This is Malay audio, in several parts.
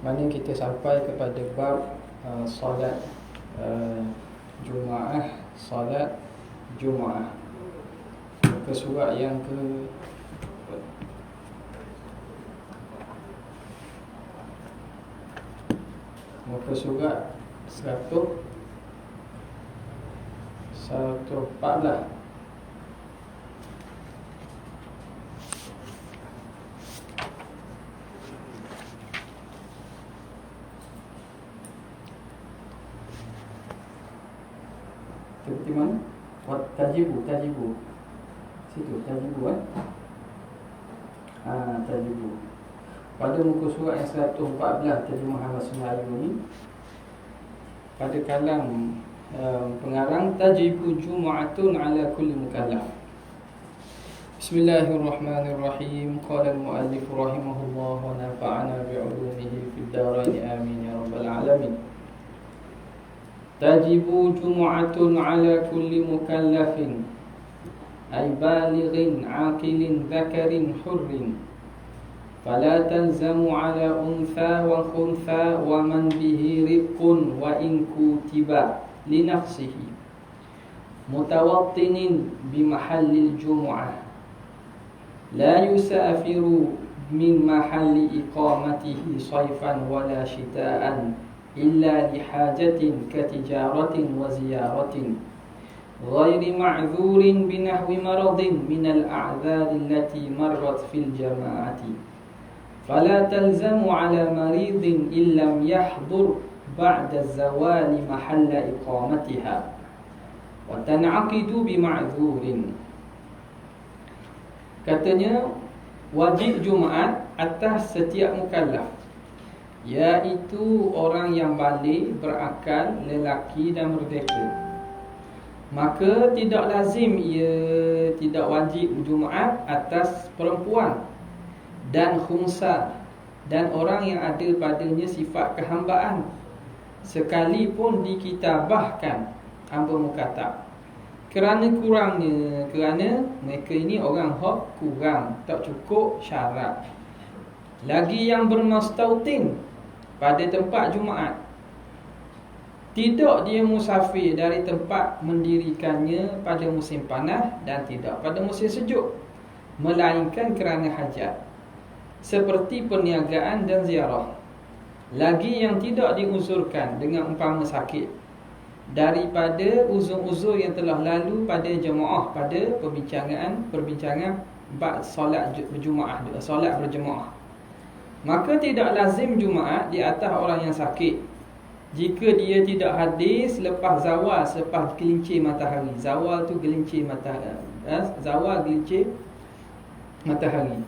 mana kita sampai kepada bab solat Jumaah, solat Jumaah. Muka surat yang ke muka surat 114. Seperti mana? Tajibu. Situ tajibu tajibu. Pada muka surat yang 114 terjemahan bahasa Melayu ni, pada kalam pengarang, tajibu jumu'atun ala kulli mukallaf. Bismillahirrahmanirrahim. Qala al-muallif rahimahullah wa nafa'ana bi'ulumihi fid dharain amin ya rabbal alamin. Tajibu jumu'atun ala kulli mukallafin ay balighin aqilin dhakarin hurrin fala talzamu ala untha wa khuntha wa man bihi riqqun wa in kutiba li nafsihi mutawattinin bi mahallil jumu'ah la yusafiru min mahalli iqamatihi sayfan wala shita'an illa lihajatin katijaratin wa ziyaratin ghairi ma'dhurin binahwi maradin minal a'dhari allati marrat fil jama'ati fala talzamu ala maridin illam yahdur ba'da zawali mahalla iqamatiha wa tan'aqidu bima'dhurin. Katanya, wajib Jumaat atas setiap mukallaf, iaitu orang yang balik, berakal, lelaki dan merdeka. Maka tidak lazim ia tidak wajib Jumaat atas perempuan dan khunsa dan orang yang ada padanya sifat kehambaan, sekalipun dikitabahkan hamba mukatab. Kerana mereka ini orang hak kurang, tak cukup syarat. Lagi yang bernastautin pada tempat Jumaat, tidak dia musafir dari tempat mendirikannya pada musim panas dan tidak pada musim sejuk, melainkan kerana hajat, seperti perniagaan dan ziarah. Lagi yang tidak diuzurkan dengan umpama sakit, daripada uzur-uzur yang telah lalu pada jemaah, pada perbincangan bab solat berjemaah, solat berjemaah. Maka tidak lazim Jumaat di atas orang yang sakit jika dia tidak hadir selepas zawal, selepas gelincir matahari. Zawal tu gelincir matahari, zawal gelincir matahari.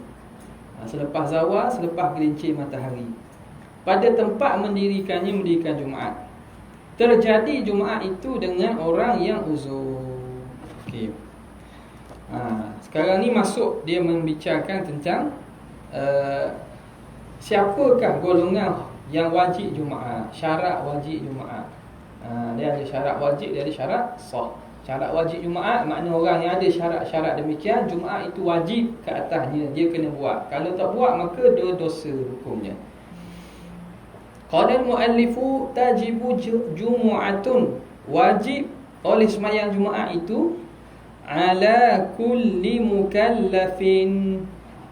Selepas zawal, selepas gelincir matahari, pada tempat mendirikan Jumaat. Terjadi Jumaat itu dengan orang yang uzur. Okey. Sekarang ni masuk dia membicarakan tentang siapakah golongan yang wajib Jumaat, syarat wajib Jumaat. Dia ada syarat wajib, dia ada syarat sah. Syarat wajib Jumaat makna orang yang ada syarat-syarat demikian, Jumaat itu wajib ke atasnya, dia kena buat. Kalau tak buat maka dia dosa hukumnya. Qala al-muallifu tajibu jumu'atun, wajib oleh sembahyang Jumaat itu ala kulli mukallafin,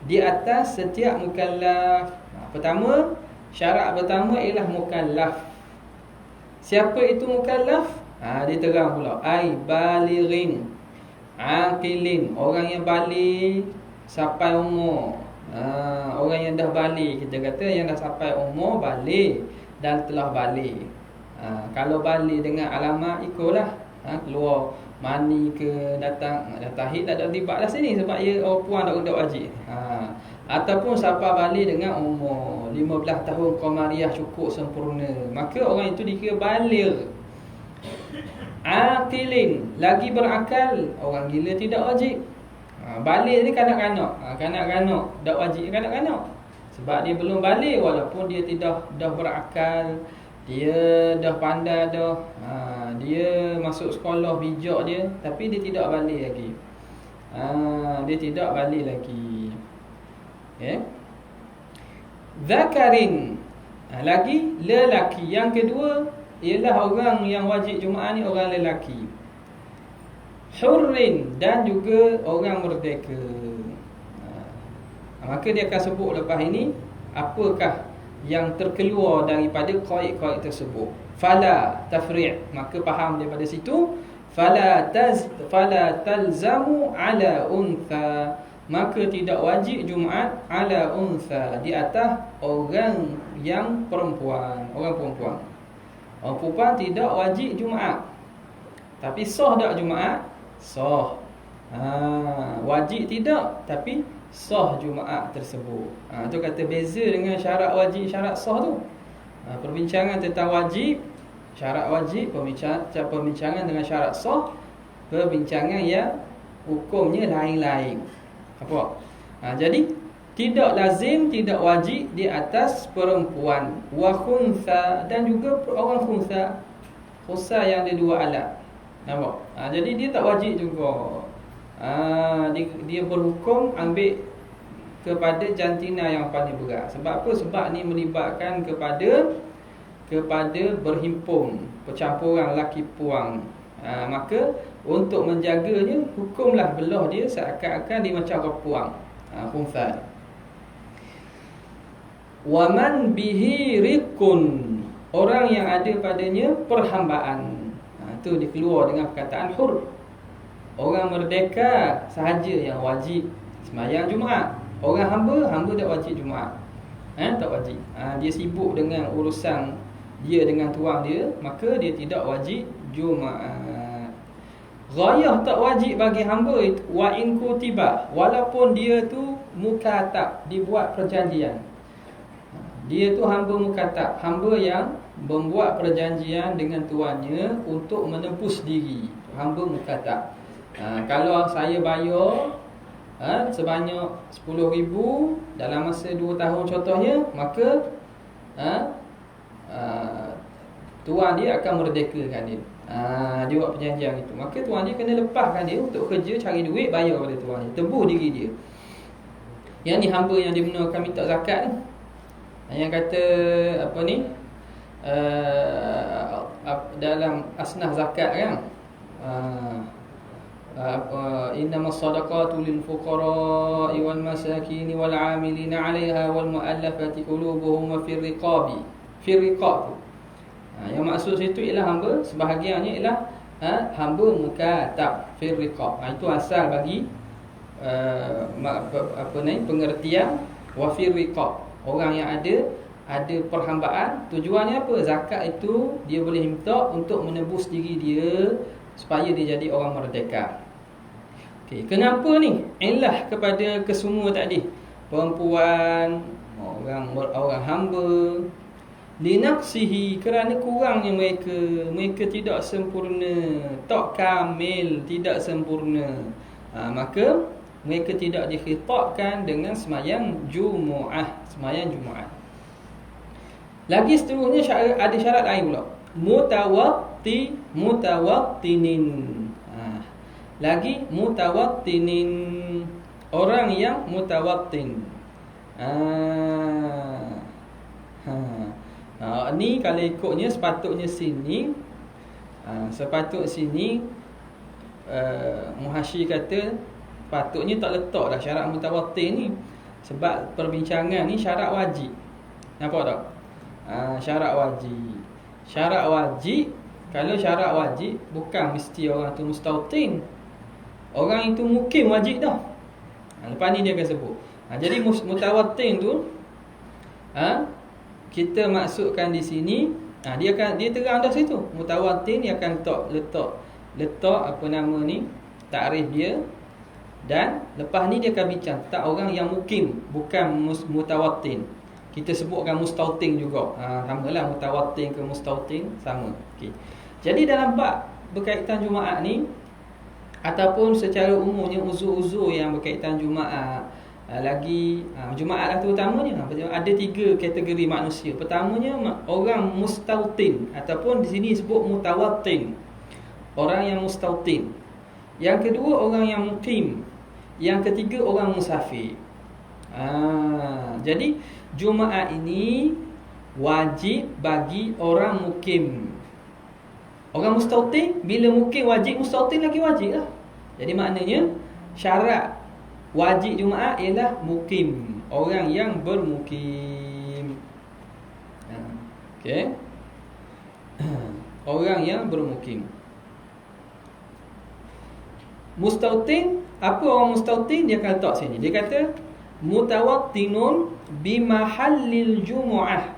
di atas setiap mukallaf. Pertama, syarat pertama ialah mukallaf. Siapa itu mukallaf? Dia terang pula, ai balighin aqilin, orang yang balik sampai umur. Orang yang dah balik, kita kata yang dah sampai umur balik dan telah balik. Kalau balik dengan alamat ikutlah, keluar mani ke datang haid tak ada tiba dah sini sebab ia orang puan tak wajib. Ataupun sampai balik dengan umur 15 tahun Qamariah cukup sempurna, maka orang itu dikira baligh. Aqilin, lagi berakal, orang gila tidak wajib. Balik ni kanak-kanak, kanak-kanak tak wajib kanak-kanak, sebab dia belum balik walaupun dia dah berakal, dia dah pandai dah, dia masuk sekolah bijak dia, tapi dia tidak balik lagi. Dia tidak balik lagi. Zakarin, Lagi lelaki. Yang kedua ialah orang yang wajib Jumaat ni orang lelaki. Hurrin, dan juga orang merdeka. Maka dia akan sebut lepas ini apakah yang terkeluar daripada qaid-qaid tersebut. Fala tafri', maka faham daripada situ. Fala talzamu ala untha, maka tidak wajib Jumaat ala untha, di atas orang yang perempuan. Orang perempuan tidak wajib Jumaat. Tapi sah tak Jumaat? Sah. Wajib tidak, tapi sah Jumaat tersebut. Itu kata beza dengan syarat wajib, syarat sah tu. Perbincangan tentang wajib, syarat wajib, perbincangan dengan syarat sah, perbincangan yang hukumnya lain-lain. Apa? Jadi tidak lazim, tidak wajib di atas perempuan. Wa khuntha, dan juga orang khuntha. Khuntha yang ada dua alat. Nampak? Jadi dia tak wajib juga. Dia berhukum ambil kepada jantina yang paling berat. Sebab apa? Sebab ni melibatkan kepada berhimpun, percampuran laki puang. Maka untuk menjaganya, hukumlah belah dia seakan-akan dia macam orang puang. Khuntha. Wa man bihi riqun, orang yang ada padanya perhambaan. Itu dikeluar dengan perkataan hur. Orang merdeka sahaja yang wajib sembahyang Jumaat. Orang hamba tak wajib Jumaat. Tak wajib. Dia sibuk dengan urusan dia dengan tuan dia, maka dia tidak wajib Jumaat. Ghayah tak wajib bagi hamba itu wa in kutiba, walaupun dia tu mukatab, dibuat perjanjian. Dia tu hamba mukatab, hamba yang membuat perjanjian dengan tuannya untuk menebus diri. Hamba mukatab. Kalau saya bayar sebanyak 10,000 dalam masa 2 tahun contohnya, maka tuan dia akan merdekakan dia. Dia buat perjanjian itu. Maka tuan dia kena lepaskan dia untuk kerja, cari duit, bayar pada tuan dia, tebus diri dia. Yang ni hamba yang dia akan minta zakat ni. Yang kata apa ni, dalam asnaf zakat kan, innamas sadaqatu lil fuqara'i wal masakin wal 'amilina 'alaiha wal mu'allafati qulubuhum wa fir riqabi. Fir riqab. Yang maksud situ ialah hamba, sebahagiannya ialah hamba mukatab, fir riqab. Itu asal bagi pengertian wa fir riqab. Orang yang ada perhambaan. Tujuannya apa? Zakat itu dia boleh minta untuk menebus diri dia supaya dia jadi orang merdeka. Okey, kenapa ni? Ilah kepada kesemua tadi. Perempuan, orang hamba, linaqsihi, kerana kurangnya mereka tidak sempurna, tak kamil, tidak sempurna. Maka mereka tidak dikhitabkan dengan sembahyang Jumaat, sembahyang Jumaat. Lagi seterusnya ada syarat lain pula. Mutawattinin. Lagi mutawattinin, orang yang mutawattin. Ni kalau ikutnya sepatutnya sini, Muhasyi kata patutnya tak letaklah syarat mutawattin ni, sebab perbincangan ni syarat wajib. Nampak tak? Syarat wajib. Kalau syarat wajib, bukan mesti orang tu mustautin. Orang itu mukim wajib dah. Lepas ni dia akan sebut. Jadi mutawattin tu, kita maksudkan di sini, dia terang dah situ. Mutawattin dia akan letak apa nama ni, takrif dia. Dan lepas ni dia akan bincang tak orang yang mukim, bukan mutawattin. Kita sebutkan mustautin juga. Samalah mutawattin ke mustautin, sama. Okey. Jadi dalam bab berkaitan Jumaat ni, ataupun secara umumnya uzur-uzur yang berkaitan Jumaat, Jumaat lah terutamanya, ada 3 kategori manusia. Pertamanya orang mustautin, ataupun di sini sebut mutawattin, orang yang mustautin. Yang kedua orang yang mukim. Yang ketiga orang musafir. Jadi Jumaat ini wajib bagi orang mukim. Orang mustautin, bila mukim wajib, mustautin lagi wajib lah. Jadi maknanya syarat wajib Jumaat ialah mukim, orang yang bermukim. Okey. Orang yang bermukim. Mustautin, apa orang mustautin? Dia kata sini, dia kata mutawattinun bimahallil jumu'ah.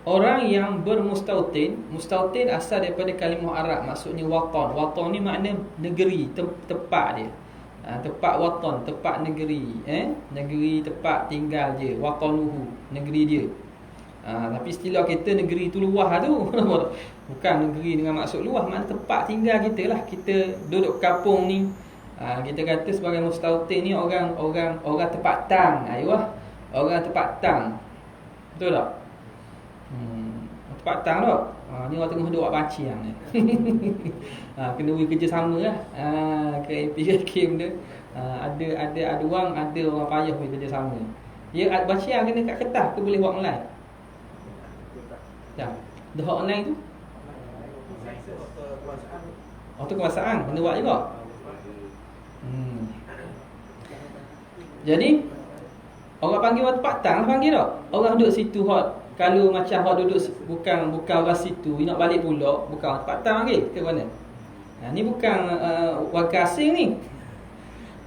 Orang yang bermustautin, mustautin asal daripada kalimah Arab, maksudnya watan. Watan ni makna negeri, tempat dia. Tempat watan, tempat negeri, negeri tempat tinggal dia, watanuhu, negeri dia. Tapi istilah kita negeri tu luah tu. Bukan negeri dengan maksud luah, makna tempat tinggal kita lah. Kita duduk kampung ni, kita kata sebagai mustautin ni orang tempat tang. Orang tempat tang. Betul tak? Tempat tang tak? Ni orang tengah duduk buat baciang ni. Kena pergi kerja sama lah. KPK dia. Ada orang payah pergi kerja sama. Dia baciang kena kat kertas ke boleh buat online? Tak. Dah online tu? Tu kekuasaan kena buat juga. Jadi orang panggil orang tempat tang, panggil tak? Orang duduk situ hot. Kalau macam hot duduk bukan orang situ, nak balik pula, bukan orang tempat tang lagi ke mana? Ni bukan warga asing ni.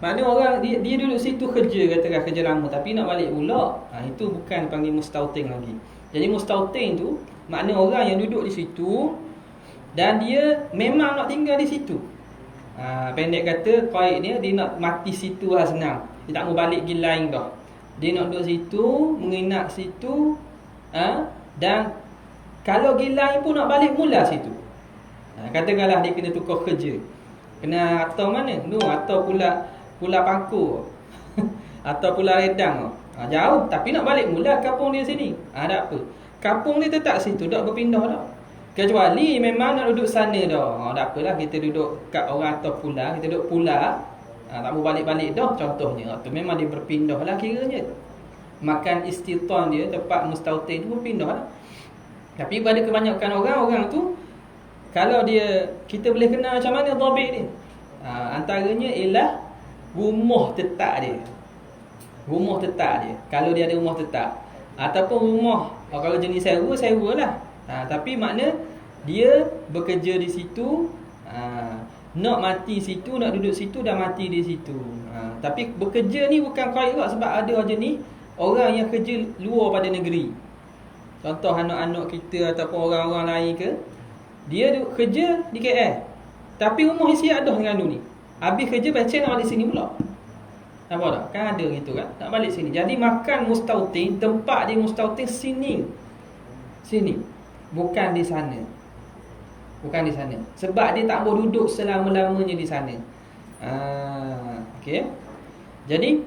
Maknanya orang dia duduk situ kerja, katakan kerja lama, tapi nak balik pula. Itu bukan panggil mustautin lagi. Jadi mustautin tu makna orang yang duduk di situ dan dia memang nak tinggal di situ. Pendek kata, qaid dia nak mati situ lah, senang. Dia tak mau balik pergi lain dah. Dia nak duduk situ, menginap situ, dan kalau pergi lain pun nak balik mula situ. Katakanlah dia kena tukar kerja, kena atau mana? Atau pula Pangkur atau pula Redang. Jauh, tapi nak balik mula kampung dia sini. Tak apa, kampung dia tetap situ, tak berpindah dah. Kecuali memang nak duduk sana dah. Tak apalah, kita duduk kat orang atau pula, kita duduk pula, tak mau balik-balik dah contohnya. Tu memang dia berpindah lah kiranya. Makan istitan dia, tempat mustautin tu berpindah lah. Tapi pada kebanyakan orang tu, kalau kita boleh kenal macam mana dhabit dia. Antaranya ialah rumah tetap dia. Rumah tetap dia, kalau dia ada rumah tetap. Ataupun rumah, kalau jenis sewa lah. Tapi makna dia bekerja di situ, nak mati situ, nak duduk situ, dah mati di situ. Tapi bekerja ni bukan qaid juga, sebab ada jenis orang yang kerja luar pada negeri. Contoh anak-anak kita ataupun orang-orang lain ke, dia kerja di KL, tapi rumah isi ada dengan ni. Habis kerja baca nak balik sini pula. Nampak tak? Kan ada gitu kan, nak balik sini. Jadi makan mustautin, tempat dia mustautin sini, bukan di sana. Bukan di sana. Sebab dia tak boleh duduk selama-lamanya di sana. Okey. Jadi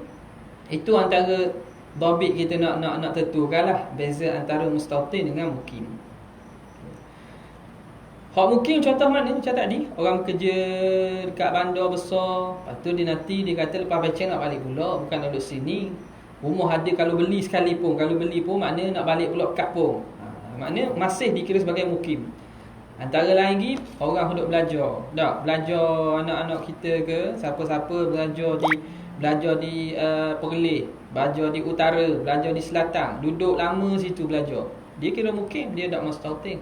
itu antara dhabit kita nak tentukanlah beza antara mustautin dengan mukim. Hak mukim contoh mana? Macam tadi, orang kerja dekat bandar besar, lepas tu dia kata lepas becek nak balik pula, bukan nak duduk sini. Rumah ada, kalau beli pun makna nak balik pula kampung. Makna masih dikira sebagai mukim. Antara lain lagi, orang duduk belajar. Belajar anak-anak kita ke, siapa-siapa belajar di Perlis, belajar di utara, belajar di selatan, duduk lama situ belajar. Dia kira mukim, dia tak mustautin.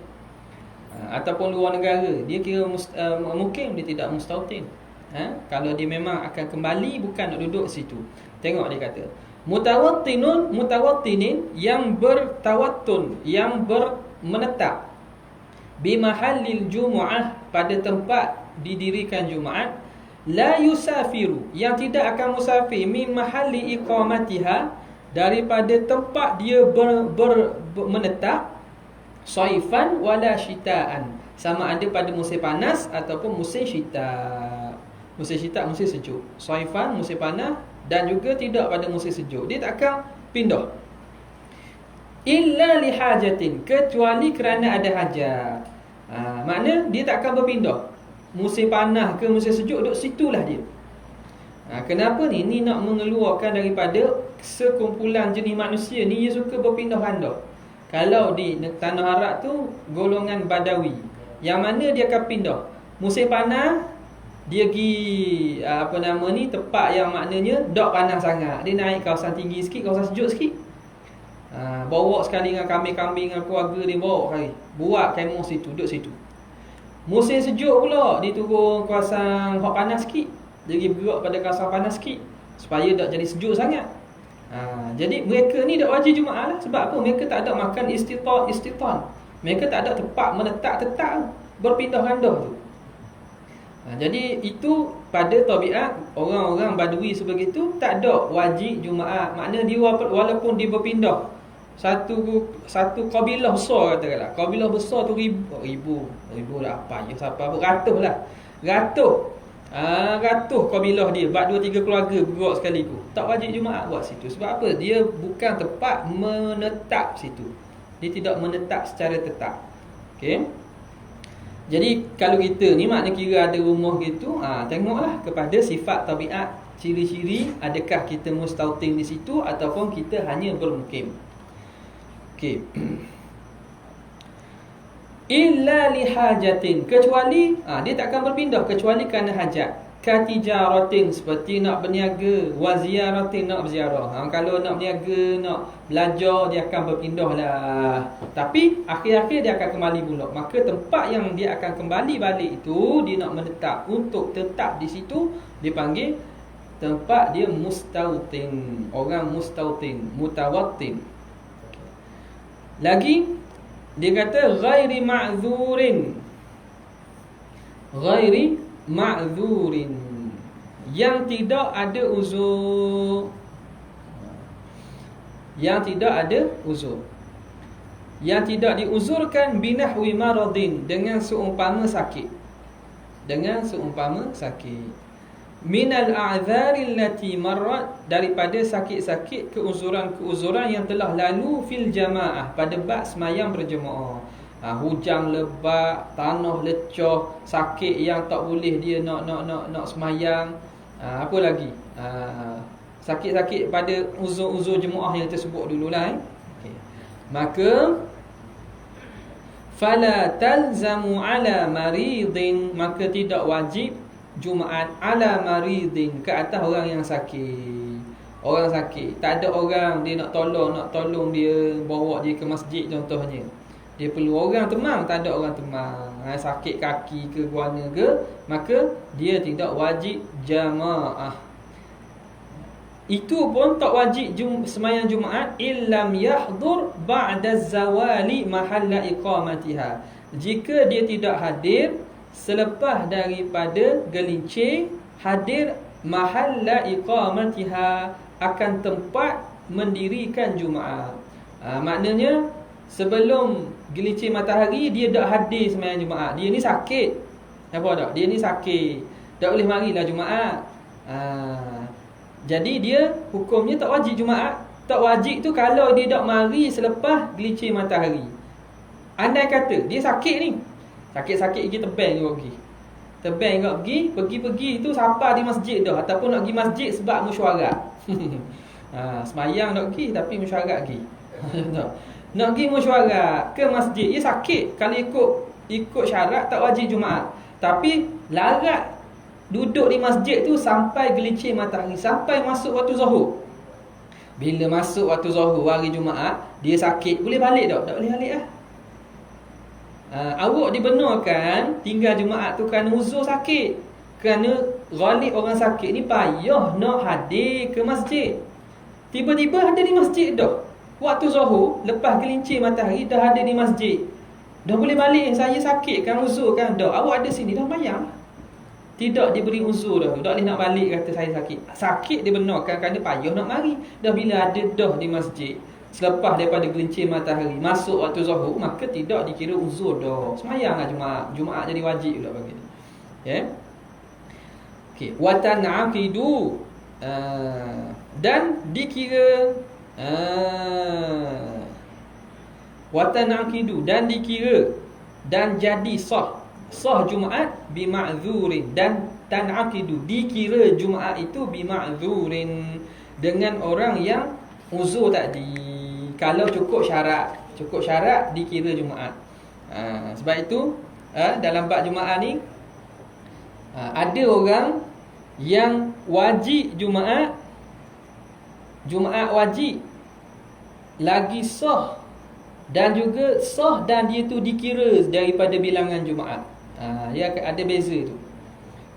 Ataupun luar negara, dia kira mukim, dia tidak mustautin. Kalau dia memang akan kembali, bukan nak duduk situ. Tengok dia kata mutawattinin yang bertawattun, yang menetap, bimahallil jumu'ah, pada tempat didirikan Jumaat, la yusafiru, yang tidak akan musafir, min mahalli iqamatiha, daripada tempat dia menetap, saifan wala syitaan, sama ada pada musim panas ataupun musim syita. Musim syita, musim sejuk. Saifan, musim panas, dan juga tidak pada musim sejuk. Dia tak akan pindah. Illa lihajatin, kecuali kerana ada hajat. Makna dia tak akan berpindah. Musim panas ke musim sejuk, duduk situlah dia. Kenapa ni? Ni nak mengeluarkan daripada sekumpulan jenis manusia ni, dia suka berpindah ganda. Kalau di tanah Arab tu golongan Badawi, yang mana dia akan pindah musim panas, dia pergi tempat yang maknanya tak panas sangat, dia naik kawasan tinggi sikit, kawasan sejuk sikit. Bawa sekali dengan kambing-kambing dengan keluarga dia, bawa kali buat kemah situ, duduk situ. Musim sejuk pula dia turun kawasan hot panas sikit, dia pergi bergerak pada kawasan panas sikit supaya tak jadi sejuk sangat. Jadi mereka ni tak wajib Jumaat lah. Sebab apa? Mereka tak ada makan istitan. Mereka tak ada tempat menetap tetap, berpindah randah tu. Jadi itu pada tabiat orang-orang Badui sebegitu, tak ada wajib Jumaat. Makna dia walaupun dia berpindah satu kabilah besar, katakanlah kabilah besar tu ribu lah, apa ya, siapa ratus lah, ratus kabilah dia, bak 2-3 keluarga bergerak sekaligus, tak wajib Jumaat buat situ. Sebab apa? Dia bukan tempat menetap situ, dia tidak menetap secara tetap. Okey. Jadi kalau kita ni makna kira ada rumah gitu, tengoklah kepada sifat tabiat, ciri-ciri, adakah kita mustautin di situ ataupun kita hanya bermukim. Okey. Illa lihajatin, kecuali dia takkan berpindah kecuali kerana hajat. Katijaratin, seperti nak berniaga, waziyaratin, nak berziarah. Kalau nak berniaga, nak belajar, dia akan berpindah lah. Tapi akhir-akhir dia akan kembali pula. Maka tempat yang dia akan kembali balik itu, dia nak menetap, untuk tetap di situ, dipanggil tempat dia mustautin. Orang mustautin, mutawattin. Lagi dia kata ghairi ma'zurin, yang tidak ada uzur, yang tidak diuzurkan binahwi maradin, dengan seumpama sakit, minal a'dzari allati marrat, daripada sakit-sakit, keuzuran yang telah lalu fil jamaah, pada bab semayang berjemaah. Hujan lebat, tanah lecah, sakit yang tak boleh dia nak semayang. Apa lagi? Sakit-sakit pada uzur-uzur jemaah yang tersebut dululah. Okay. Maka fala talzamu ala maridin, maka tidak wajib Jumaat ala maridin, ke atas orang yang sakit. Orang sakit, tak ada orang dia nak tolong dia, bawa dia ke masjid contohnya. Dia perlu orang temang, tak ada orang temang. Sakit kaki ke guana ke, maka dia tidak wajib jamaah. Itu pun tak wajib semayang Jumaat illam yahdur ba'da zawali mahalla iqamatiha, jika dia tidak hadir selepas daripada gelincir hadir mahalla iqamatiha, akan tempat mendirikan Jumaat. Maknanya sebelum gelincir matahari dia dak hadir sembahyang Jumaat. Dia ni sakit. Apa tak? Dia ni sakit, tak boleh marilah Jumaat. Jadi dia hukumnya tak wajib Jumaat. Tak wajib tu kalau dia dak mari selepas gelincir matahari. Andai kata dia sakit ni, sakit-sakit pergi tebang juga pergi. Tebang juga pergi tu sampai di masjid dah, ataupun nak pergi masjid sebab mesyuarat. Semayang nak pergi tapi mesyuarat pergi. Nak pergi mesyuarat ke masjid, dia sakit. Kalau ikut syarat tak wajib Jumaat. Tapi larat duduk di masjid tu sampai gelincir matahari, sampai masuk waktu zuhur. Bila masuk waktu zuhur hari Jumaat, dia sakit, boleh balik tak? Tak boleh balik lah. Awak dibenarkan tinggal Jumaat tu kerana uzur sakit. Kerana ghalib orang sakit ni payah nak hadir ke masjid. Tiba-tiba ada di masjid dah. Waktu zuhur, lepas gelincir matahari dah ada di masjid. Dah boleh balik, saya sakit kan, uzur kan. Dah, awak ada sini dah mayang. Tidak diberi uzur dah. Tak boleh nak balik kata saya sakit. Sakit dibenarkan kerana payah nak mari. Dah bila ada dah di masjid, selepas daripada gelincir matahari masuk waktu zuhur, maka tidak dikira uzur dah. Semayanglah Jumaat jadi wajib pula bagi dia. Ya. Okey, wa tan'aqidu, dan dikira wa tan'aqidu, dan dikira dan jadi sah Jumaat bima'zurin, dan tan'aqidu dikira Jumaat itu bima'zurin, dengan orang yang uzur tadi. Kalau cukup syarat, cukup syarat dikira Jumaat. Sebab itu dalam bab Jumaat ni ada orang yang wajib Jumaat wajib lagi sah dan juga sah dan dia tu dikira daripada bilangan Jumaat. Dia ada beza tu.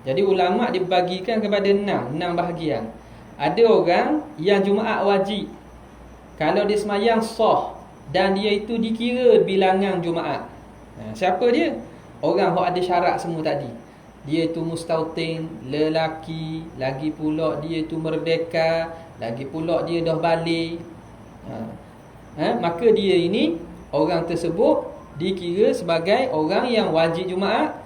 Jadi ulama dibagikan kepada 6 bahagian. Ada orang yang Jumaat wajib kalau dia semayang sah dan dia itu dikira bilangan Jumaat. Siapa dia? Orang yang ada syarat semua tadi. Dia itu mustautin, lelaki, lagi pula dia itu merdeka, lagi pula dia dah balik. Maka dia ini, orang tersebut dikira sebagai orang yang wajib Jumaat.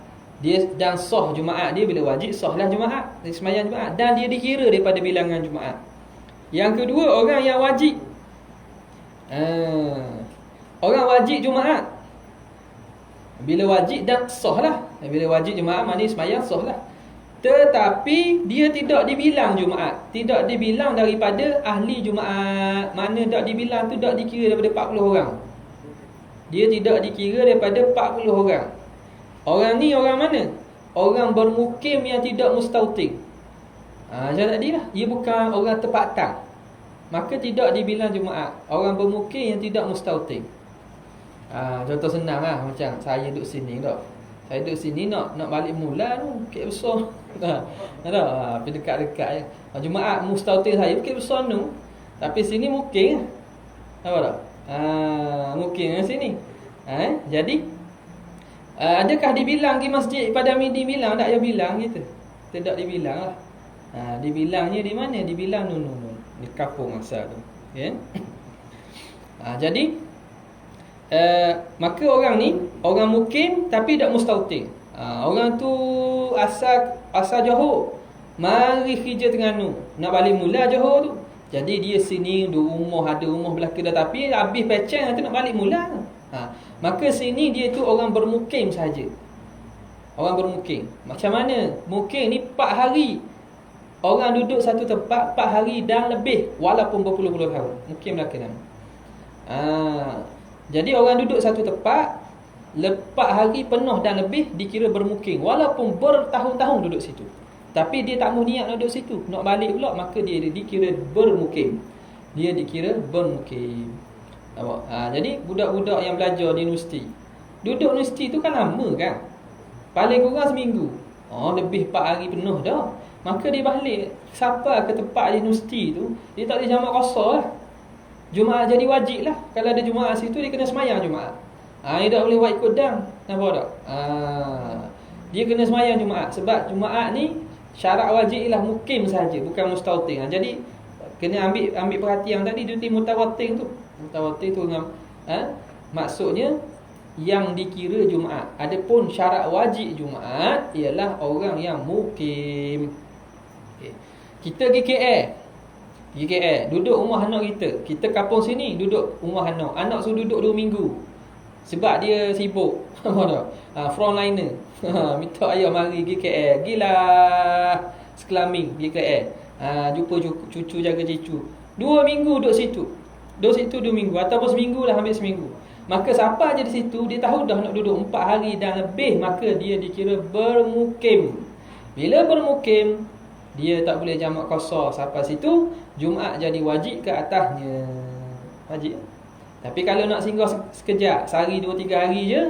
Dia dan sah Jumaat dia, bila wajib sahlah Jumaat, dia sembahyang Jumaat dan dia dikira daripada bilangan Jumaat. Yang kedua, orang yang wajib. Orang wajib Jumaat, bila wajib dan sahlah. Bila wajib Jumaat maknanya sembahyang sahlah. Tetapi dia tidak dibilang Jumaat, tidak dibilang daripada ahli Jumaat. Mana tak dibilang tu tak dikira daripada 40 orang. Dia tidak dikira daripada 40 orang. Orang ni orang mana? Orang bermukim yang tidak mustautin. Macam tadi lah, dia bukan orang tempatan, maka tidak dibilang Jumaat. Orang bermukim yang tidak mustautin. Contoh senang lah, macam saya duduk sini tak. Saya duduk sini nak balik mula tu, bukit besar. Pergi dekat-dekat je. Jumaat mustautin saya bukit besar tu. Tapi sini mukim lah. Apa tak? Mukim lah sini. Jadi adakah dibilang di masjid pada midi bilang? Tak payah bilang kita. Tidak dibilang lah. Dibilangnya di mana? Dibilang di kampung asal tu. Okay? Jadi maka orang ni orang mukim tapi tak mustautin. Orang tu asal Johor, mari kerja Terengganu, nak balik mula Johor tu. Jadi dia sini ada rumah belaka dah, tapi habis peceng nanti nak balik mula. Maka sini dia tu orang bermukim saja. Orang bermukim. Macam mana? Mukim ni 4 hari. Orang duduk satu tempat 4 hari dan lebih, walaupun berpuluh-puluh tahun. Mukim belaka nama. Jadi orang duduk satu tempat 4 hari penuh dan lebih dikira bermukim, walaupun bertahun-tahun duduk situ. Tapi dia tak mau niat nak duduk situ, nak balik pula, maka dia dikira bermukim. Dia dikira bermukim. Jadi budak-budak yang belajar di universiti, duduk universiti tu kan lama kan, paling kurang seminggu. Lebih 4 hari penuh dah. Maka dia balik sampai ke tempat di universiti tu, dia tak boleh jamak qasar lah. Jumaat jadi wajib lah. Kalau ada Jumaat situ, dia kena semayang Jumaat. Dia tak boleh buat ikut dam. Nampak tak? Dia kena semayang Jumaat. Sebab Jumaat ni syarat wajib ialah mukim saja, bukan mustautin. Jadi kena ambil perhatian tadi, duty mutawatir tu. Mutawatir tu maksudnya yang dikira Jumaat. Adapun syarat wajib Jumaat ialah orang yang mukim. Kita pergi KL, duduk rumah anak kita kampung sini, duduk rumah anak suruh duduk 2 minggu sebab dia sibuk. Frontliner. Minta ayah mari pergi KL, gilah sekelamin pergi KL, jumpa cucu, jaga cucu. 2 minggu duduk situ 2 minggu, ataupun seminggu lah, ambil seminggu. Maka siapa je di situ, dia tahu dah nak duduk 4 hari dan lebih, maka dia dikira bermukim. Bila bermukim, dia tak boleh jamak qasar sampai situ, Jumaat jadi wajib ke atasnya. Wajib. Tapi kalau nak singgah sekejap, sehari 2-3 hari je,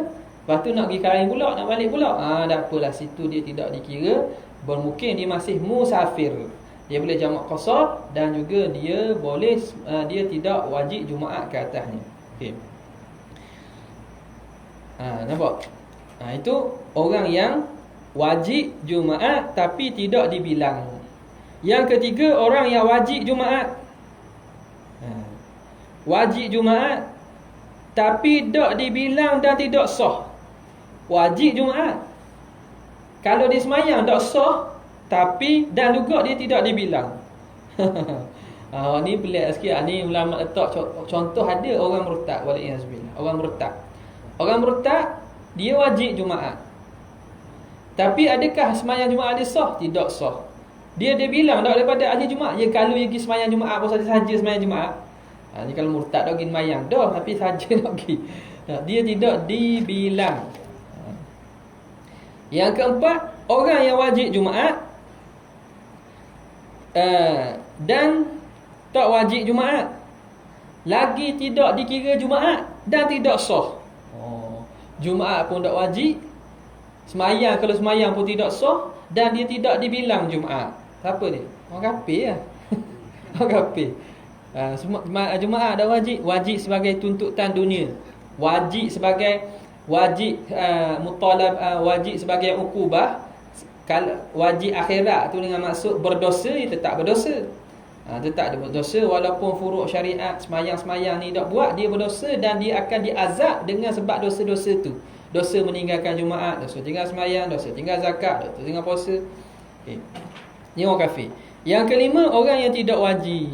lepas tu nak pergi Karaing pula, nak balik pula, tak apalah, situ dia tidak dikira bermukim, dia masih musafir. Dia boleh jamak qasar dan juga dia boleh dia tidak wajib Jumaat ke atasnya. Okey. Nampak? Itu orang yang wajib Jumaat tapi tidak dibilang. Yang ketiga, orang yang wajib Jumaat. Wajib Jumaat tapi tak dibilang dan tidak sah. Wajib Jumaat, kalau dia semayang tak sah, tapi dan juga dia tidak dibilang. Ni pelik sikit. Ni ulama letak contoh. Ada orang murtad, waliyazbillah. Orang murtad dia wajib Jumaat, tapi adakah semayang Jumaat dia sah? Tidak sah. Dia bilang tak daripada ahli Jumaat. Kalau dia pergi semayang Jumaat apa saja semayang Jumaat, Ni kalau murtad dah pergi sembahyang dah, tapi saja nak pergi. Dia tidak dibilang. Yang keempat, orang yang wajib Jumaat dan tak wajib Jumaat, lagi tidak dikira Jumaat dan tidak sah. Jumaat pun tak wajib, semayang kalau semayang pun tidak sah, dan dia tidak dibilang Jumaat. Siapa dia? Orang kafir lah. Orang kafir. Jumaat dah wajib. Wajib sebagai tuntutan dunia, wajib sebagai mutalab, wajib sebagai ukubah. Kalau wajib akhirat tu dengan maksud berdosa, dia tetap berdosa. Tetap dia berdosa walaupun furuk syariat semayang-semayang ni tak buat, dia berdosa dan dia akan diazab dengan sebab dosa-dosa tu. Dosa meninggalkan Jumaat, dosa tinggal semayang, dosa tinggal zakat, dosa tinggal puasa. Ni orang kafir. Yang kelima, orang yang tidak wajib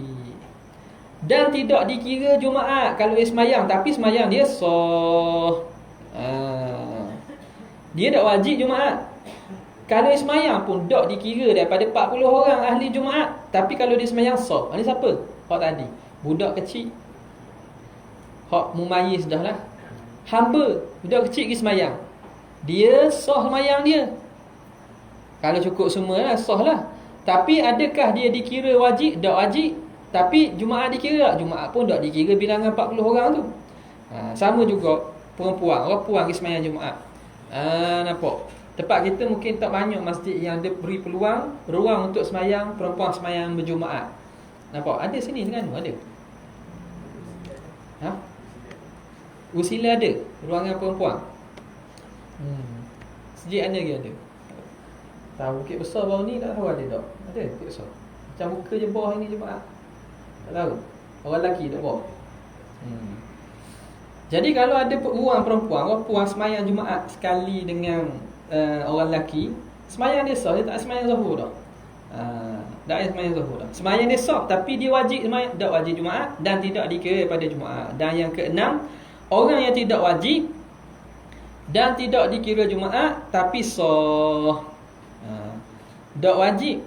dan tidak dikira Jumaat kalau dia semayang, tapi semayang dia sah. Dia tak wajib Jumaat. Kalau dia semayang pun tak dikira daripada 40 orang ahli Jumaat, tapi kalau dia semayang sah. Ini siapa? Hak tadi, budak kecil, hak mumayyiz dah lah. Hamba, budak kecil pergi semayang, dia sah semayang dia. Kalau cukup semua lah, sah lah. Tapi adakah dia dikira wajib? Tak wajib. Tapi Jumaat dikira tak? Jumaat pun tak dikira bilangan 40 orang tu. Sama juga perempuan, orang puan pergi semayang Jumaat. Nampak? Tempat kita mungkin tak banyak masjid yang ada beri peluang, ruang untuk semayang perempuan semayang berjumaat. Nampak? Ada sini Terengganu ada. Usila ada ruangan perempuan. Masjid mana lagi ada? Tahu Bukit Besar baru ni tak tahu ada tak? Ada Bukit Besar. Macam muka je bawah ini Jumaat. Tak tahu. Orang lelaki tak bawah. Jadi kalau ada ruang perempuan, orang puan semayang Jumaat sekali dengan orang lelaki, semayang dia sah, dia tak semayang zuhur dah. Tak ada semayang zuhur dah. Semayang dia sah, tapi dia wajib semayang, tak wajib Jumaat dan tidak dikira pada Jumaat. Dan yang keenam, orang yang tidak wajib dan tidak dikira Jumaat tapi sah. Tak wajib,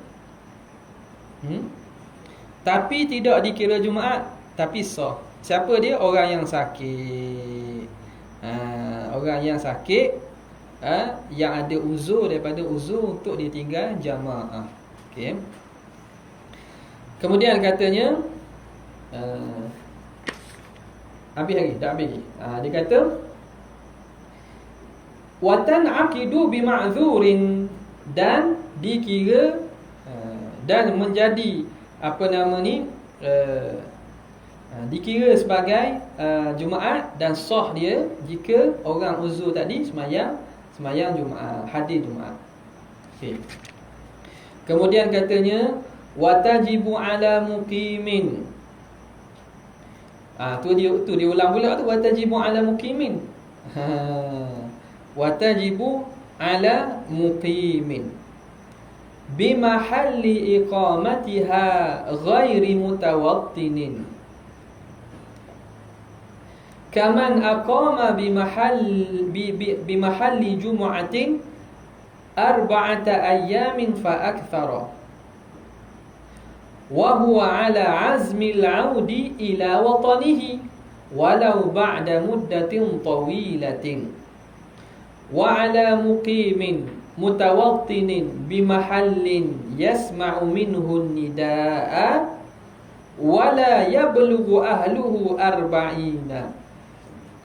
tapi tidak dikira Jumaat tapi sah. Siapa dia? Orang yang sakit. Orang yang sakit, yang ada uzur daripada uzur untuk dia tinggal jamaah. Okey. Kemudian katanya, habis lagi, tak habis lagi. Dia kata wa tan'aqidu bima'dzurin, dan dikira dan menjadi dikira sebagai Jumaat dan sah dia jika orang uzur tadi semayang Jumaat, hadir Jumaat. Okey. Kemudian katanya watajibu ala muqimin. Tu dia ulang pula tu, watajibu ala muqimin. Watajibu ala muqimin bimahalli iqamatiha ghairi mutawattinin, kaman aqama bimahalli jumu'atin arba'ata ayyamin fa akthara, wa huwa ala azmil 'audi ila watanihi walau ba'da muddatin tawilatin, wa ala muqimin mutawattinin bimahallin yasma'u minhu nidaa wala yablughu ahluhu arba'ina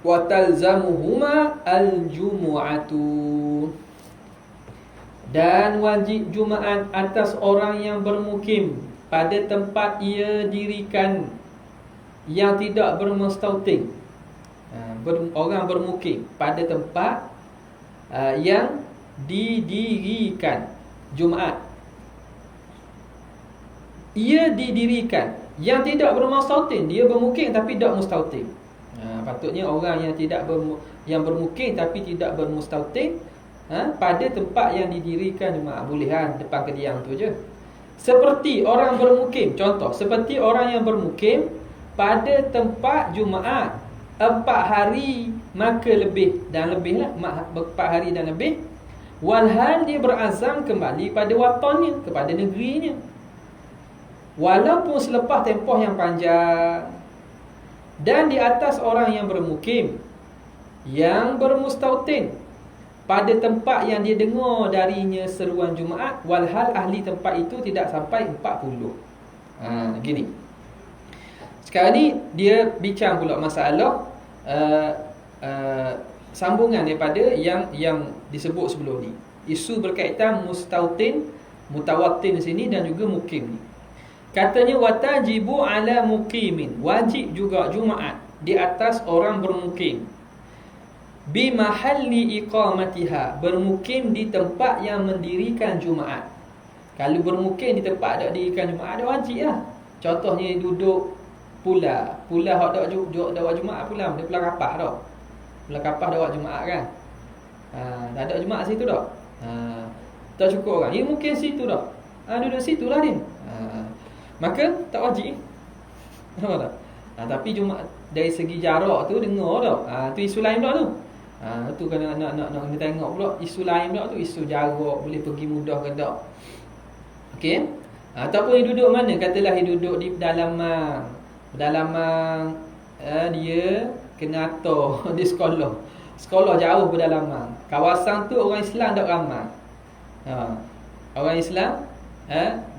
wa talzamuhuma al-jumu'atu. Dan wajib Jumaat atas orang yang bermukim pada tempat ia dirikan yang tidak bermustautin. Orang bermukim pada tempat yang didirikan Jumaat, ia didirikan yang tidak bermustautin. Dia bermukim tapi tak mustautin. Patutnya orang yang bermukim tapi tidak bermustautin, pada tempat yang didirikan Jumaat. Boleh depan kediam tu je. Seperti orang bermukim, contoh, seperti orang yang bermukim pada tempat Jumaat 4 hari maka lebih dan lebih lah, 4 hari dan lebih, walhal dia berazam kembali pada watannya, kepada negerinya, walaupun selepas tempoh yang panjang. dan di atas orang yang bermukim, yang bermustautin pada tempat yang dia dengar darinya seruan Jumaat, walhal ahli tempat itu tidak sampai 40. Gini. Sekarang ni dia bincang pula masalah sambungan daripada yang disebut sebelum ni. Isu berkaitan mustautin, mutawattin di sini dan juga mukim ni. Katanya watajibu ala muqimin, wajib juga Jumaat di atas orang bermukim. Bi mahalli iqamatiha, bermukim di tempat yang mendirikan Jumaat. Kalau bermukim di tempat ada dirikan Jumaat, ada wajib lah. Contohnya duduk pula hak dak Jumaat pula, dia pula kapah dak. Pula kapah dak Jumaat kan. Tak ada Jumaat situ dak. Tak cukup orang. Dia mungkin situ dak. Duduk situlah dia. Maka tak wajib. Nampak tak? Tapi Jumaat dari segi jarak tu dengar tak? Tu isu lain pula tu. Tu kena nak kita tengok pula isu lain pula tu, isu jarak boleh pergi mudah ke tak. Okey. Ataupun dia duduk mana? Katalah dia duduk di pedalaman. Dia kena atur di sekolah. Sekolah jauh pedalaman. Kawasan tu orang Islam tak ramai. Orang Islam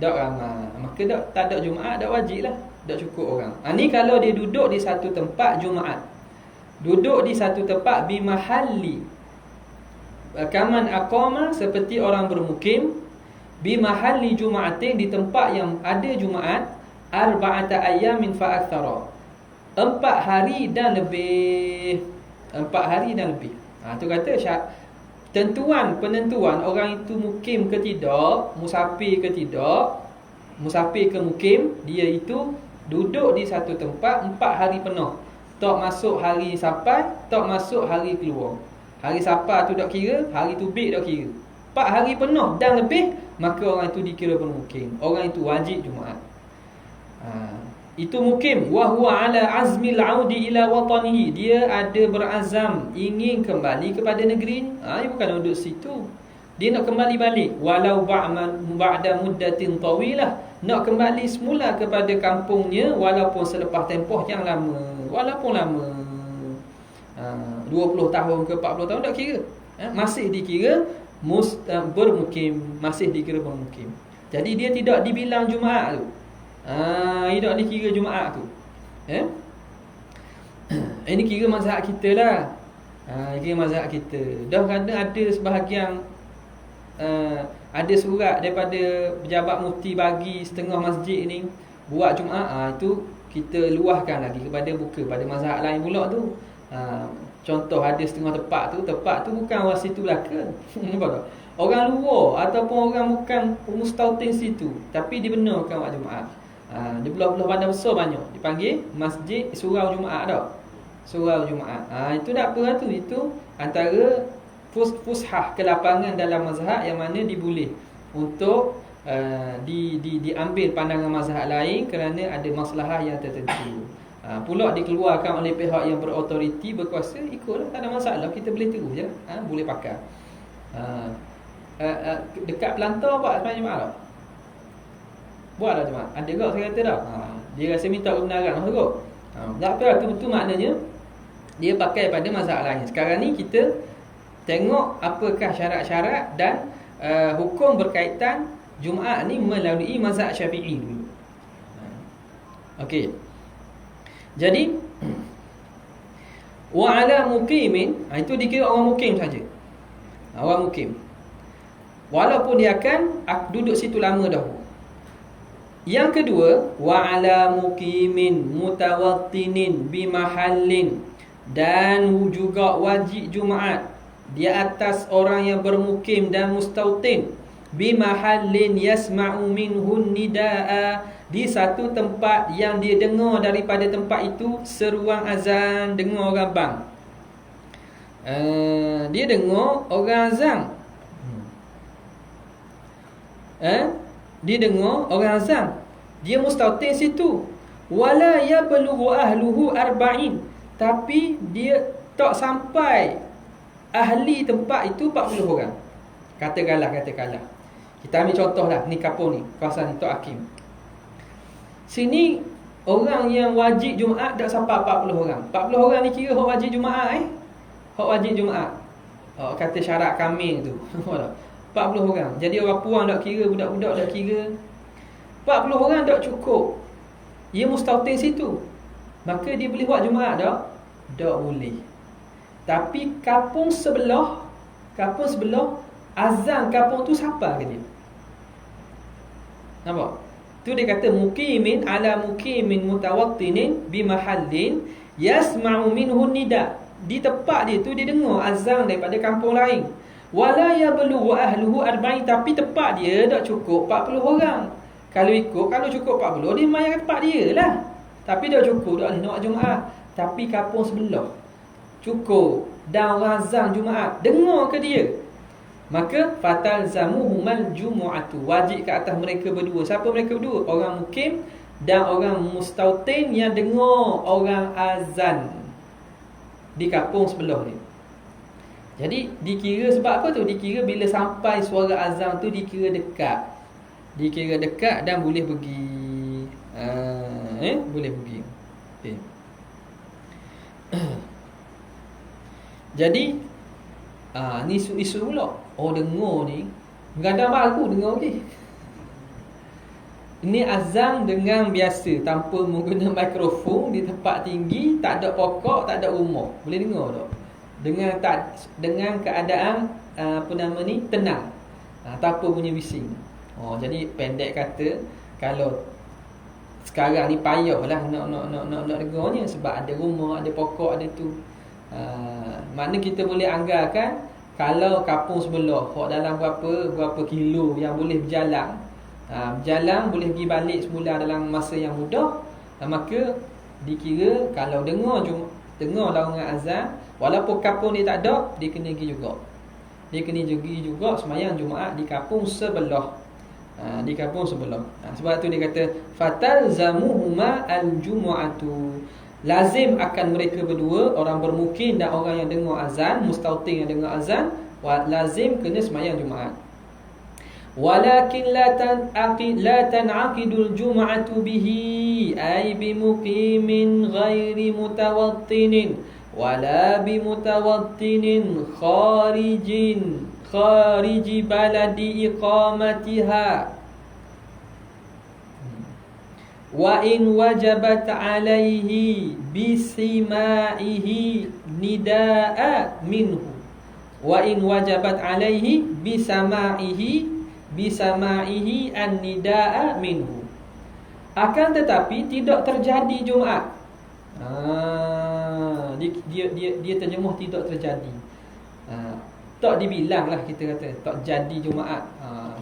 tak ramai. Maka tak ada Jumaat, tak wajib lah. Tak cukup orang. Ni kalau dia duduk di satu tempat Jumaat. Duduk di satu tempat bimahalli, kaman aqama, seperti orang bermukim, bimahalli Jumaatin, di tempat yang ada Jumaat, arba'ata ayyamin fa aktsara, 4 hari dan lebih. 4 hari dan lebih. Tu kata penentuan orang itu mukim ke tidak, musafir ke tidak, musafir ke mukim, dia itu duduk di satu tempat 4 hari penuh. Tak masuk hari sampai, tak masuk hari keluar. Hari sampai tu tak kira, hari tubik tak kira. 4 hari penuh dan lebih, maka orang itu dikira bermukim. Orang itu wajib Jumaat. Itu mukim. Wa huwa ala azmil audi ila watanihi. Dia ada berazam ingin kembali kepada negerinya. Dia bukan duduk situ. Dia nak kembali balik. Walau ba'da muddatin tawilah. Nak kembali semula kepada kampungnya walaupun selepas tempoh yang lama. Walaupun lama, 20 tahun ke 40 tahun tak kira. Masih dikira bermukim. Masih dikira bermukim. Jadi dia tidak dibilang Jumaat tu. Tidak dikira Jumaat tu. Ini kira mazhab kita lah. Kira mazhab kita. Dah kadang ada sebahagian ada surat daripada pejabat mufti bagi setengah masjid ni buat Jumaat. Itu kita luahkan lagi buka pada mazhab lain pula tu. Contoh ada setengah tempat tu bukan orang situ belaka. Nampak tak? Orang luar ataupun orang bukan mustautin situ, tapi dibenarkan buat Jumaat. Di belah-belah bandar besar banyak dipanggil masjid surau Jumaat dah. Surau Jumaat. Itu tak apa tu. Itu antara fushah kelapangan dalam mazhab yang mana diboleh untuk diambil pandangan mazhab lain kerana ada masalah yang tertentu. Pula dikeluarkan oleh pihak yang berautoriti, berkuasa, ikutlah, tak ada masalah, kita boleh terus je. Boleh pakai. Dekat Pelantar buat sepanjang Jumaat. Buat dah Jumaat. Ada ke saya kata dah. Dia rasa minta kebenaran lah. Tak apa, itu betul maknanya dia pakai pada mazhab lain. Sekarang ni kita tengok apakah syarat-syarat dan hukum berkaitan Jumaat ni melalui mazhab Syafi'i dulu. Okey. Jadi wa ala muqimin, itu dikira orang mukim saja. Orang mukim. Walaupun dia akan duduk situ lama dahulu. Yang kedua, wa ala muqimin mutawattinin bi mahallin, dan juga wajib Jumaat di atas orang yang bermukim dan mustautin bi mahallin yasma'u minhun nidaa, di satu tempat yang dia dengar daripada tempat itu seruan azan, dengar orang bang. Dia dengar orang azan. Dia dengar orang azan. Dia mustautin situ. Wala yablughu ahluhu arba'in, tapi dia tak sampai ahli tempat itu 40 orang. Katakanlah kita ambil contoh lah, ni kampung ni, kawasan ni Tok Hakim. Sini Orang yang wajib Jumaat tak sampai 40 orang. 40 orang ni kira hak wajib Jumaat hak wajib Jumaat. Kata syarat kambing tu. 40 orang. Jadi orang puang tak kira, budak-budak tak kira. 40 orang tak cukup. Ia mustautin situ. Maka dia boleh buat Jumaat tak? Tak boleh. Tapi kampung sebelah azan kampung tu siapa ke dia? Nampak? Tu dia kata muqimin ala muqimin mutawattinin bi mahallin yasma'u minhu nida. Di tempat dia tu dia dengar azan daripada kampung lain. Wala yablughu ahluhu 40, tapi tempat dia tak cukup 40 orang. Kalau cukup 40 dia main kat tempat dia lah. Tapi dah cukup dah nak Jumaat. Tapi kampung sebelah cukup dan orang azan Jumaat, dengar ke dia? Maka fatal zamuhumal jumu'atu, wajib ke atas mereka berdua. Siapa mereka berdua? Orang mukim dan orang mustautin yang dengar orang azan di kampung sebelah ni. Jadi dikira sebab apa tu? Dikira bila sampai suara azan tu dikira dekat. Dikira dekat dan boleh pergi. Boleh pergi. Okay. Jadi ni isu pula. Dengar ni gadang aku dengar okey. Ini azan dengan biasa tanpa menggunakan mikrofon di tempat tinggi, tak ada pokok, tak ada rumah. Boleh dengar tak? Dengan keadaan tenang. Tanpa bunyi bising. Jadi pendek kata, kalau sekarang ni payahlah nak dengarnya sebab ada rumah, ada pokok, ada tu. Mana kita boleh anggarkan kalau kampung sebelah hok dalam berapa kilo yang boleh berjalan, berjalan boleh pergi balik semula dalam masa yang mudah, maka dikira kalau dengar laungan azan, walaupun kampung dia tak ada, dia kena pergi juga. Dia kena pergi juga sembahyang Jumaat di kampung sebelah. Di kampung sebelah. Sebab tu dia kata fatal zamuhuma al-jumu'atu. Lazim akan mereka berdua, orang bermukim dan orang yang dengar azan, mustautin yang dengar azan, lazim kena sembahyang Jumaat. Walakin la tan'aqidul jum'atu bihi ay bimuqimin ghairi mutawattinin wala bimutawattinin khariji baladi iqamatiha. Wa in wajabat alaihi bisima'ihi nida'a minhu. Wa in wajabat alaihi bisama'ihi an-nida'a minhu. Akan tetapi tidak terjadi Jumaat. Dia terjemuh tidak terjadi. Tak dibilang lah kita kata tak jadi Jumaat.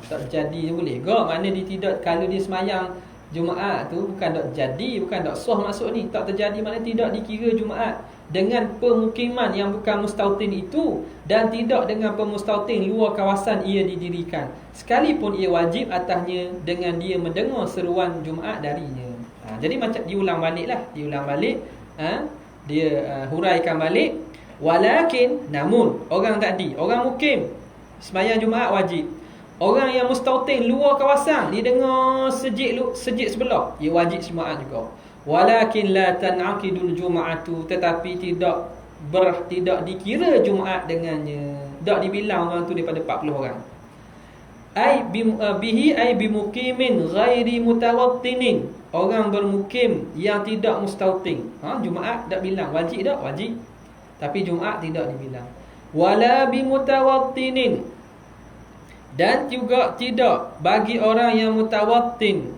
Tak jadi boleh ke? Mana dia tidak, kalau dia semayang Jumaat tu bukan tak jadi, bukan tak sah maksud ni. Tak terjadi makna tidak dikira Jumaat dengan pemukiman yang bukan mustautin itu, dan tidak dengan pemustautin luar kawasan ia didirikan, sekalipun ia wajib atasnya dengan dia mendengar seruan Jumaat darinya. Jadi macam diulang balik. Dia huraikan balik. Walakin, namun orang tadi, orang mukim sembahyang Jumaat wajib. Orang yang mustautin luar kawasan, dia dengar sejik sebelah, ia wajib Jumaat juga. Walakin la tan'aqidul jum'atu, tetapi tidak dikira Jumaat dengannya. Tak dibilang orang tu daripada 40 orang. Bihi bimuqimin ghairi mutawattinin, orang bermukim yang tidak mustautin. Jumaat tak bilang, wajib tak? Wajib. Tapi Jumaat tidak dibilang. Wala bimutawattinin, dan juga tidak bagi orang yang mutawattin.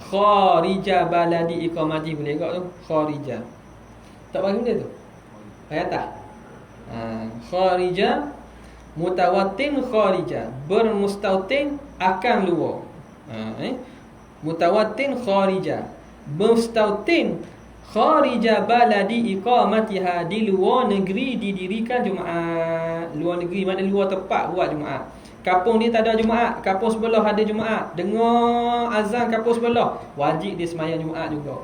Kharija baladi iqamati, boleh tak tu? Kharija. Tak bagi benda tu? Ayat tak? Kharija, mutawattin kharija, bermustautin akan luar. Mutawattin kharija, mustautin kharija baladi iqamatiha, di luar negeri didirikan Jumaat. Luar negeri mana luar tempat buat Jumaat. Kampung dia tak ada Jumaat, kampung sebelah ada Jumaat, dengar azan kampung sebelah, wajib dia sembahyang Jumaat juga.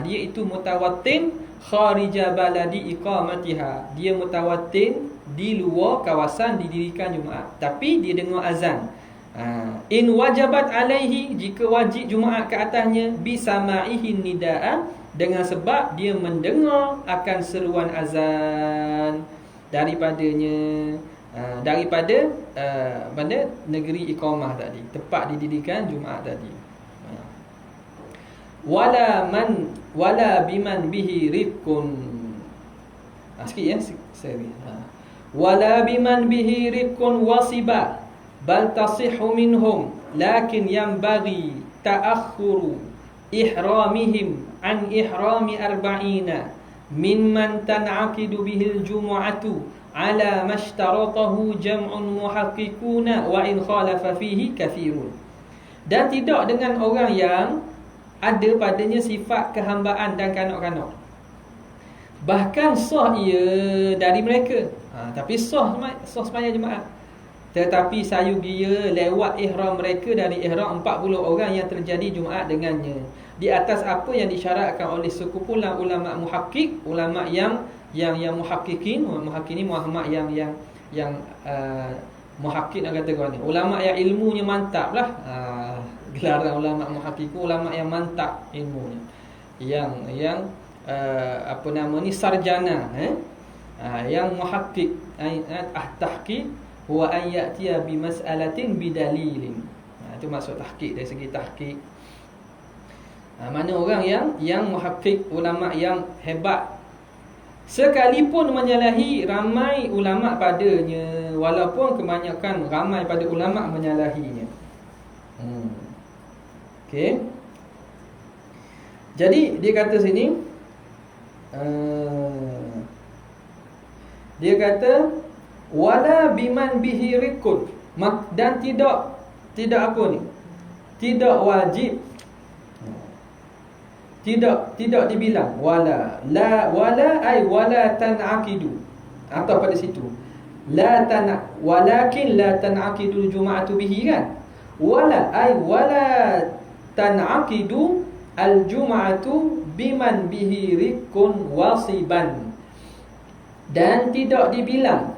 Dia itu mutawattin kharija baladi iqamatiha, dia mutawattin di luar kawasan didirikan Jumaat, tapi dia dengar azan. In wajabat alaihi, jika wajib Jumaat ke atasnya, bisama'ihin nida'an, dengan sebab dia mendengar akan seruan azan daripadanya, daripada pada negeri iqamah tadi, tempat didirikan Jumaat tadi. Wala biman bihi rifqun. Sikit ya, sorry. Wala biman bihi rifqun wasiba bal tasihhu minhum lakin yanbaghi ta'akhkhuru ihramihim an ihrami arba'ina mimman tan'aqidu bihil jumu'atu ala mashtaratahu jam'un muhaqqiquna wa in khalafa fihi kathirun. Dan tidak dengan orang yang ada padanya sifat kehambaan dan kanak-kanak, bahkan sah ia dari mereka, tapi sah sembahyang Jumaat, tetapi sayu dia lewat ihram mereka dari ihram 40 orang yang terjadi Jumaat dengannya, di atas apa yang disyaratkan oleh sekumpulan ulama muhaqqiq, ulama yang muhaqqiqin. Muhaqqiq ni ulama yang muhaqqiq nak kata kau ni, ulama yang ilmunya mantap lah. Gelaran ulama muhaqqiq, ulama yang mantap ilmunya, yang apa nama ni, sarjana, yang muhaqqiq. Tahqiq huwa an ya'tiya bi mas'alatin bidalilin. Itu maksud tahqiq dari segi tahqiq. Mana orang yang muhaqqiq, ulama yang hebat, sekalipun menyalahi ramai ulama padanya, walaupun kebanyakan ramai pada ulama menyalahinya. Okey. Jadi dia kata sini, dia kata wala biman bihi rikun, dan tidak apa ni, tidak wajib, tidak dibilang wala tan'aqidu, atau pada situ walakin la tan'aqidu juma'atu bihi, kan? Wala tan'aqidu al-jum'atu biman bihi rikun wasiban, dan tidak dibilang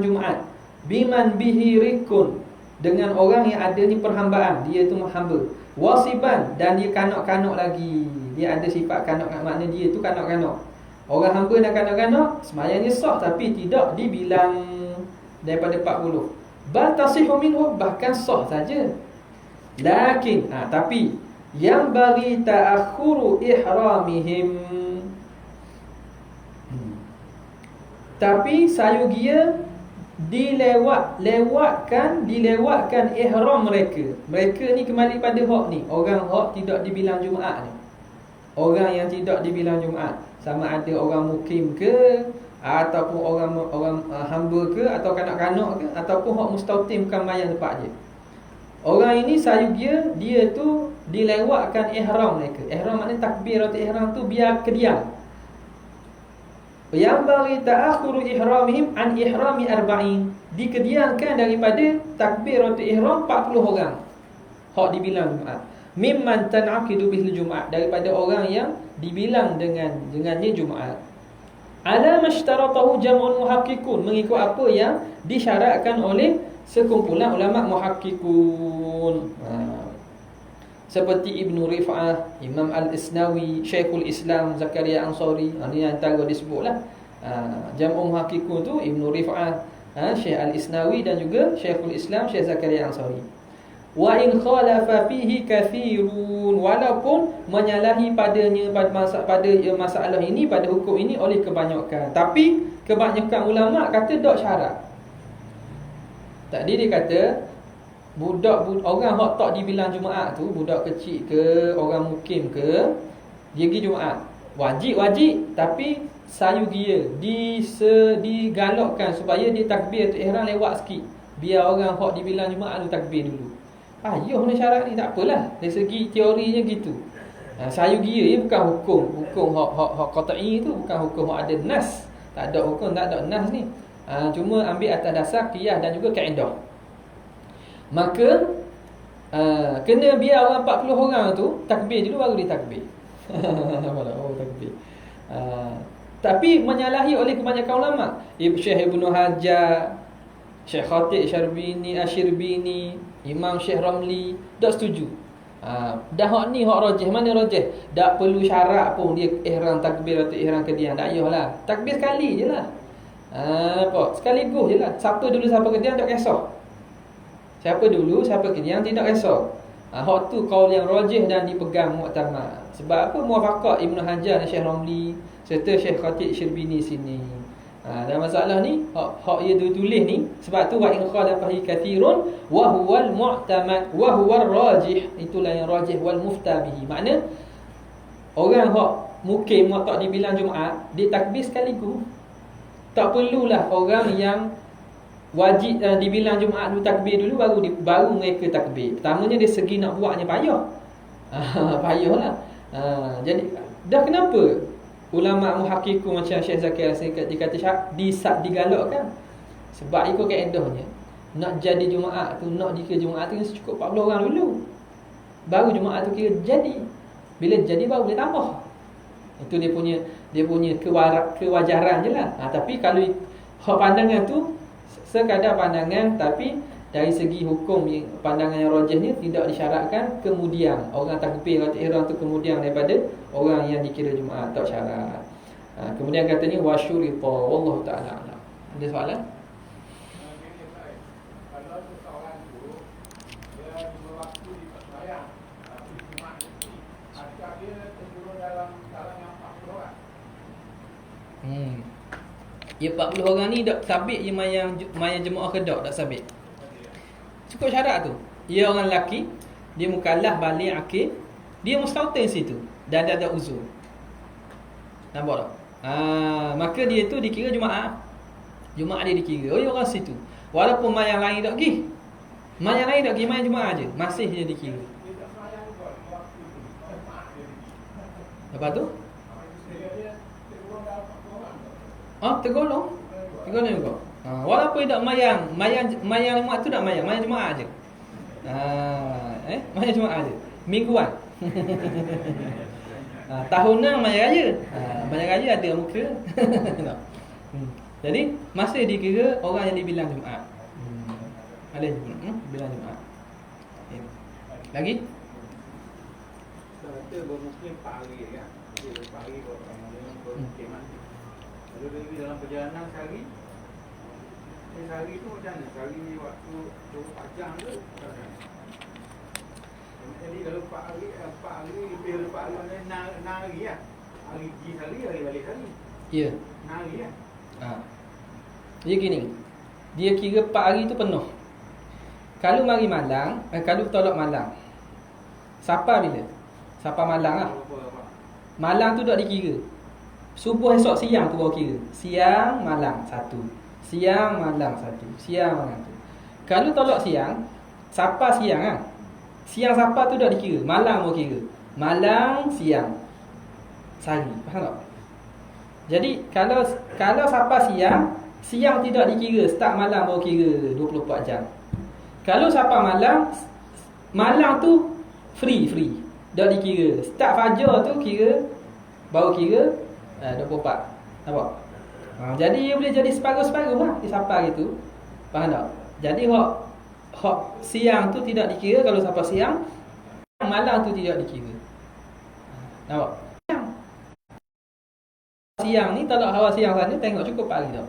Jumaat biman bihi rikun, dengan orang yang ada ni perhambaan, dia tu hamba, wasiban, dan dia kanak-kanak lagi, dia ada sifat kanak-kanak, maknanya dia tu kanak-kanak. Orang hamba dan kanak-kanak sembahyangnya sah, tapi tidak dibilang daripada 40. Bal tasihhu minhu, bahkan sah saja. Lakin tapi yang bagi ta'akhuru ihramihim, tapi sayugia dilewatkan ihram mereka. Mereka ni kembali pada hak ni, orang hak tidak dibilang Jumaat ni. Orang yang tidak dibilang Jumaat, sama ada orang mukim ke, ataupun orang hamba ke, atau kanak-kanak ke, ataupun hak mustautim bukan bayar tempat je. Orang ini sayugia dia tu dilewatkan ihram mereka. Ihram maknanya takbiratul ihram tu biar kediam. Yang bagi ta'akhuru ihramihim an ihrami arba'in, dikediamkan daripada takbiratul ihram 40 orang. Hak dibilang Jumaat. Mimman tan'aqidu bihil Jumaat, daripada orang yang dibilang dengannya Jumaat. Ala mashtaratahu jam'un muhaqqiqun, mengikut apa yang disyaratkan oleh sekumpulan ulama muhaqqiqun. Seperti Ibnu Rif'ah, Imam Al-Isnawi, Syekhul Islam Zakaria Ansari, ini yang antara disebutlah. Jam'un muhaqqiqun tu Ibnu Rif'ah, Syekh Al-Isnawi, dan juga Syekhul Islam Syekh Zakaria Ansari. Wa in khalafa fihi kathirun, walaupun menyalahi padanya pada masalah ini, pada hukum ini oleh kebanyakan, tapi kebanyakan ulama kata tak syarat. Tadi dia kata orang hak tak dibilang Jumaat tu, budak kecil ke, orang mukim ke, dia pergi Jumaat wajib, tapi sayu dia digalakkan supaya dia takbir tu ihram lewat sikit, biar orang hak dibilang Jumaat tu takbir dulu. Ayuh ni syarat ni, tak apalah, dari segi teorinya gitu. Sayu dia bukan hukum hak qat'i tu, bukan hukum hak ada nas. Tak ada hukum, tak ada nas ni. Cuma ambil atas dasar qiyas dan juga kaedah. Maka kena biar orang 40 orang tu takbir dulu, baru dia takbir. Takbir. Tapi menyalahi oleh kebanyakan ulama. Syekh Ibnu Hajar, Syekh Khatib Syarbini, Asyirbini, Imam Syekh Ramli tak setuju. Dah hak ni hak rajih. Mana rajih? Tak perlu syarat pun dia ihram takbir atau ihram kedian. Tak payahlah. Takbir sekali je lah. Apa? Sekaligus je lah. Siapa dulu siapa kedian tak kisah. Siapa dulu siapa kedian tidak kisah. Hak tu kaul yang rajih dan dipegang muktamad. Sebab apa? Muwafaqah Ibnu Hajar dan Syekh Ramli serta Syekh Khatib Syarbini sini. Dan masalah ni hak ia tulis ni, sebab tu wa in khalafahi kathirun wa huwal mu'tamad wa huwar rajih, itulah yang rajih wal muftabihi. Makna orang hak mukim tak dibilang Jumaat dia takbir sekaligus. Tak perlulah orang yang wajib dibilang Jumaat dulu takbir dulu baru mereka takbir. Pertamanya dari segi nak buatnya payah. Payahlah. Jadi dah kenapa ulama muhaqqiqu macam Syekh Zakir dia kata digalakkan? Sebab ikut kaedahnya nak jadi Jumaat tu, nak dikira Jumaat tu cukup 40 orang dulu. Baru Jumaat tu kira jadi. Bila jadi baru boleh tambah. Itu dia punya kewajaran je lah. Tapi kalau hak pandangan tu sekadar pandangan, tapi dari segi hukum pandangan yang rajih ni tidak disyaratkan kemudian orang takbir atau ihram tu kemudian daripada orang yang dikira Jumaat, tak syarat. Kemudian kata ni wasyurita wallahu taala alam. Ada soalan? Kalau seseorang tu dia berwaktu di sembahyang tapi Jumaat itu, adakah dia tergolong dalam yang 40 orang? Ya 40 orang ni tak sabit je mayang jemaah ke tak sabit. Cukup syarat tu. Dia orang lelaki, dia mukallaf, baligh, akil, dia mustautin situ dan ada uzur. Nampak tak? Maka dia tu dikira Jumaat. Jumaat dia dikira. Dia orang situ. Walaupun mayang lain tak pergi. Mayang lain tak pergi, mayang Jumaat je, masih dia dikira. Lepas tu? Tergolong. Tergolong juga. Walaupun tak mayang Jumaat tu tak mayang Jumaat je. Mayang Jumaat je. Mingguan. Tahunan mayang raya. Mayang raya ada muka. Jadi masih dikira orang yang dibilang Jumaat. Ada bilang Jumaat. Lagi? Kita bermuslim 4 hari kan. Jadi 4 hari bermuslim mati. Lalu dia dalam perjalanan sehari. Sehari tu macam mana? Sehari waktu 24 jam ke? Jadi kalau 4 hari lebih dari 4 hari maknanya 6 hari lah. Hari pergi sehari, hari balik sehari. Ya. 6 hari lah. Dia gini. Dia kira 4 hari tu penuh. Kalau mari malang, kalau tolak malang. Sapa bila? Sapa malang lah. Malang tu tak dikira. Subuh esok siang tu baru kira. Siang malang 1. Siang malang 1. Siang malang tu. Kalau tolak siang, sapa siang lah. Siang sapa tu tak dikira. Malang baru kira. Malang siang. Sehari. Faham tak? Jadi kalau sapa siang, siang tidak dikira. Start malam baru kira 24 jam. Kalau sapa malang tu free. Tak dikira. Start fajar tu baru kira 24. Nampak? Jadi ia boleh jadi separuh-separuh lah di sapa gitu. Faham tak? Jadi hak siang tu tidak dikira. Kalau sapa siang, malam tu tidak dikira. Nampak? Siang ni, kalau hawa siang sana tengok cukup pagi tau.